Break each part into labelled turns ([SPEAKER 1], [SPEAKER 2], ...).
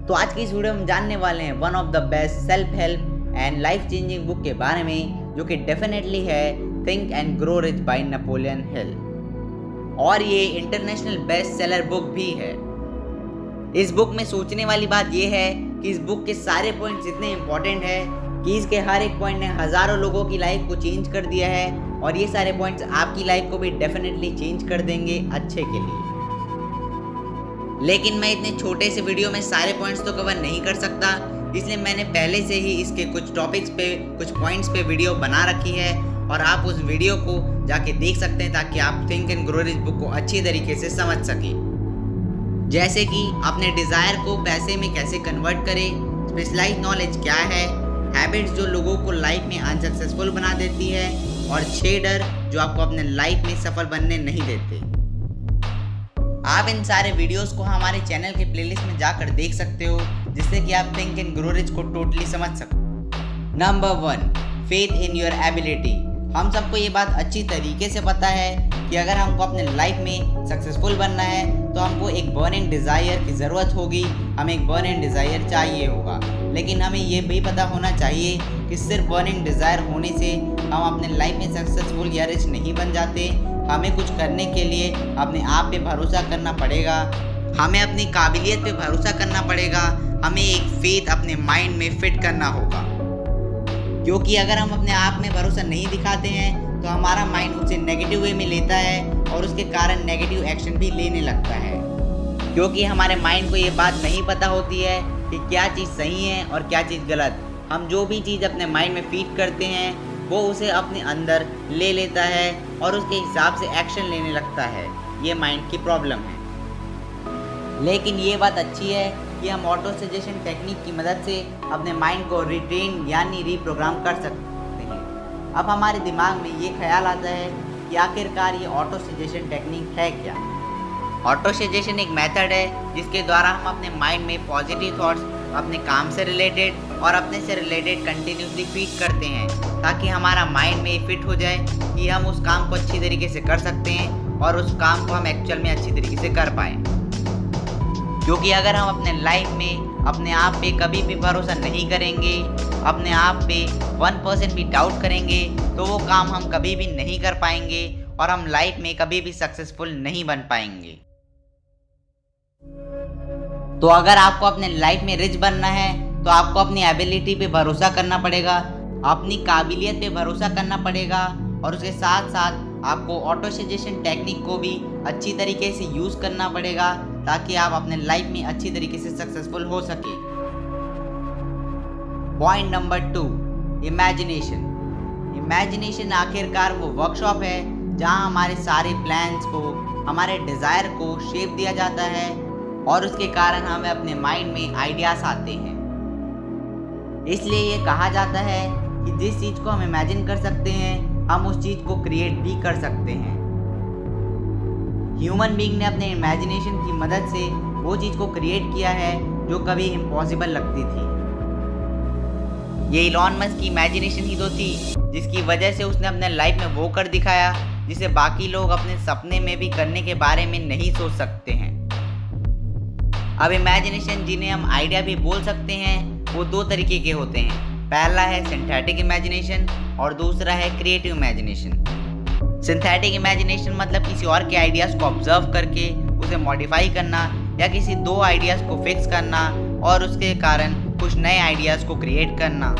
[SPEAKER 1] तो आज की इस वीडियो में हम जानने वाले हैं one of the best self help and life changing book के बारे में, जो कि डेफिनेटली है think and grow rich by Napoleon Hill. और ये इंटरनेशनल बेस्ट सेलर बुक भी है। इस बुक में सोचने वाली बात यह है कि इस बुक के सारे पॉइंट्स इतने इंपॉर्टेंट है कि इसके हर एक पॉइंट ने हजारों लोगों की लाइफ को चेंज कर दिया है, और ये सारे पॉइंट्स आपकी लाइफ को भी डेफिनेटली चेंज कर देंगे अच्छे के लिए। लेकिन मैं इतने छोटे से वीडियो में सारे पॉइंट्स तो कवर नहीं कर सकता, इसलिए मैंने पहले से ही इसके कुछ टॉपिक्स पे, कुछ पॉइंट्स पे वीडियो बना रखी है, और आप उस वीडियो को जाके देख सकते हैं ताकि आप think and grow rich book को अच्छी तरीके से समझ सकें। जैसे कि अपने डिज़ायर को पैसे में कैसे कन्वर्ट करें, स्पेशलाइज नॉलेज क्या है, हैबिट्स जो लोगों को लाइफ में अनसक्सेसफुल बना देती है, और 6 डर जो आपको अपने लाइफ में सफल बनने नहीं देते। आप इन सारे वीडियोस को हमारे चैनल के प्लेलिस्ट में जाकर देख सकते हो, जिससे कि आप थिंक एंड ग्रो रिच को टोटली समझ सको। Number 1, faith in your ability. हम सबको ये बात अच्छी तरीके से पता है कि अगर हमको अपने लाइफ में सक्सेसफुल बनना है तो हमको एक बर्निंग डिज़ायर की ज़रूरत होगी, हमें एक बर्निंग डिज़ायर चाहिए होगा। लेकिन हमें ये भी पता होना चाहिए कि सिर्फ बर्निंग डिज़ायर होने से हम अपने लाइफ में सक्सेसफुल या रिच नहीं बन जाते। हमें कुछ करने के लिए अपने आप पे भरोसा करना पड़ेगा, हमें अपनी काबिलियत पे भरोसा करना पड़ेगा, हमें एक फेथ अपने माइंड में फिट करना होगा। क्योंकि अगर हम अपने आप में भरोसा नहीं दिखाते हैं तो हमारा माइंड उसे नेगेटिव वे में लेता है, और उसके कारण नेगेटिव एक्शन भी लेने लगता है। क्योंकि हमारे माइंड को ये बात नहीं पता होती है कि क्या चीज़ सही है और क्या चीज़ गलत। हम जो भी चीज़ अपने माइंड में फीड करते हैं वो उसे अपने अंदर ले लेता है और उसके हिसाब से एक्शन लेने लगता है। ये माइंड की प्रॉब्लम है। लेकिन ये बात अच्छी है कि हम ऑटो सजेशन टेक्निक की मदद से अपने माइंड को रिट्रेन यानी रीप्रोग्राम कर सकते हैं। अब हमारे दिमाग में ये ख्याल आता है कि आखिरकार ये ऑटो सजेशन टेक्निक है क्या। ऑटो सजेशन एक मेथड है जिसके द्वारा हम अपने माइंड में पॉजिटिव थॉट्स अपने काम से रिलेटेड और अपने से रिलेटेड कंटिन्यूसली फीड करते हैं, ताकि हमारा माइंड में फिट हो जाए कि हम उस काम को अच्छी तरीके से कर सकते हैं और उस काम को हम एक्चुअल में अच्छी तरीके से कर पाएँ। क्योंकि अगर हम अपने लाइफ में अपने आप पे कभी भी भरोसा नहीं करेंगे, अपने आप पे 1% भी डाउट करेंगे, तो वो काम हम कभी भी नहीं कर पाएंगे और हम लाइफ में कभी भी सक्सेसफुल नहीं बन पाएंगे। तो अगर आपको अपने लाइफ में रिच बनना है तो आपको अपनी एबिलिटी पे भरोसा करना पड़ेगा, अपनी काबिलियत पे भरोसा करना पड़ेगा, और उसके साथ साथ आपको ऑटो सजेशन टेक्निक को भी अच्छी तरीके से यूज़ करना पड़ेगा, ताकि आप अपने लाइफ में अच्छी तरीके से सक्सेसफुल हो सके। Point number 2, imagination. इमेजिनेशन आखिरकार वो वर्कशॉप है जहां हमारे सारे प्लान्स को, हमारे डिज़ायर को शेप दिया जाता है, और उसके कारण हमें अपने माइंड में आइडियाज़ आते हैं। इसलिए ये कहा जाता है कि जिस चीज़ को हम इमेजिन कर सकते हैं हम उस चीज़ को क्रिएट भी कर सकते हैं। ह्यूमन बीइंग ने अपने इमेजिनेशन की मदद से वो चीज़ को क्रिएट किया है जो कभी इम्पॉसिबल लगती थी। ये इलॉन मस्क की इमेजिनेशन ही तो थी जिसकी वजह से उसने अपने लाइफ में वो कर दिखाया जिसे बाकी लोग अपने सपने में भी करने के बारे में नहीं सोच सकते हैं। अब इमेजिनेशन, जिन्हें हम आइडिया भी बोल सकते हैं, वो 2 तरीके के होते हैं। पहला है सिंथेटिक इमेजिनेशन और दूसरा है क्रिएटिव इमेजिनेशन। सिंथेटिक इमेजिनेशन मतलब किसी और के आइडियाज़ को ऑब्जर्व करके उसे मॉडिफाई करना, या किसी 2 आइडियाज़ को फिक्स करना और उसके कारण कुछ नए आइडियाज़ को क्रिएट करना।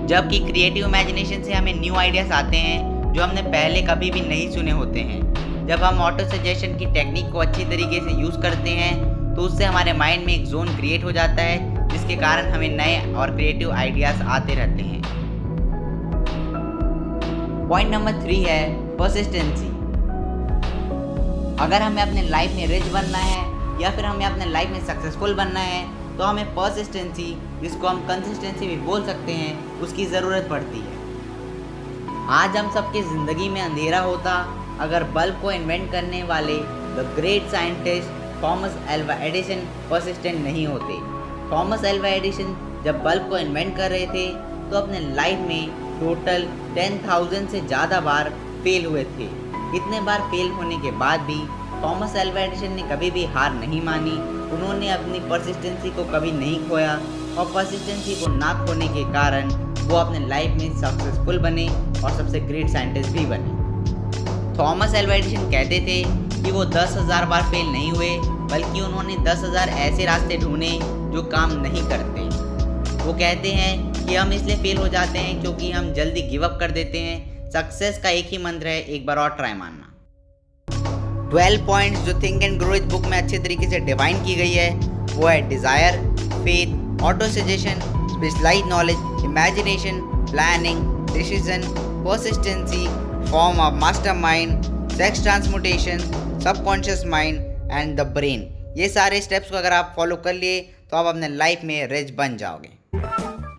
[SPEAKER 1] जबकि क्रिएटिव इमेजिनेशन से हमें न्यू आइडियाज़ आते हैं जो हमने पहले कभी भी नहीं सुने होते हैं। जब हम ऑटो सजेशन की टेक्निक को अच्छी तरीके से यूज़ करते हैं तो उससे हमारे माइंड में एक जोन क्रिएट हो जाता है, जिसके कारण हमें नए और क्रिएटिव आइडियाज़ आते रहते हैं। पॉइंट नंबर 3 है परसिस्टेंसी। अगर हमें अपने लाइफ में रिच बनना है या फिर हमें अपने लाइफ में सक्सेसफुल बनना है तो हमें परसिस्टेंसी, जिसको हम कंसिस्टेंसी भी बोल सकते हैं, उसकी ज़रूरत पड़ती है। आज हम सबकी ज़िंदगी में अंधेरा होता अगर बल्ब को इन्वेंट करने वाले the great scientist Thomas Alva Edison persistent नहीं होते। थॉमस एल्वा एडिसन जब बल्ब को इन्वेंट कर रहे थे तो अपने लाइफ में टोटल 10,000 से ज़्यादा बार फेल हुए थे। इतने बार फेल होने के बाद भी थॉमस एल्वा एडिसन ने कभी भी हार नहीं मानी उन्होंने अपनी परसिस्टेंसी को कभी नहीं खोया और परसिस्टेंसी को ना खोने के कारण वो अपने लाइफ में सक्सेसफुल बने और सबसे ग्रेट साइंटिस्ट भी बने। थॉमस एल्वा एडिसन कहते थे कि वो 10,000 बार फेल नहीं हुए, बल्कि उन्होंने 10,000 ऐसे रास्ते ढूंढे जो काम नहीं करते। वो कहते हैं कि हम इसलिए फेल हो जाते हैं क्योंकि हम जल्दी गिव अप कर देते हैं। सक्सेस का एक ही मंत्र है, एक बार और ट्राई मारना। 12 पॉइंट्स जो थिंक एंड ग्रो इस बुक में अच्छे तरीके से डिफाइन की गई है वो है desire, faith, auto suggestion, specialize knowledge, imagination, planning, decision, persistency, form of mastermind, sex transmutation, subconscious mind and the brain. ये सारे स्टेप्स को अगर आप फॉलो कर लिए तो आप अपने लाइफ में रिच बन जाओगे।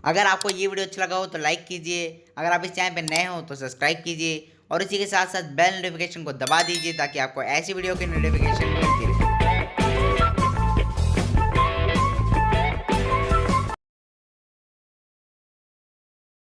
[SPEAKER 1] अगर आपको ये वीडियो अच्छा लगा हो तो लाइक कीजिए, अगर आप इस चैनल पर नए हो तो सब्सक्राइब कीजिए और इसी के साथ साथ बेल नोटिफिकेशन को दबा दीजिए ताकि आपको ऐसी वीडियो की नोटिफिकेशन मिलती रहे।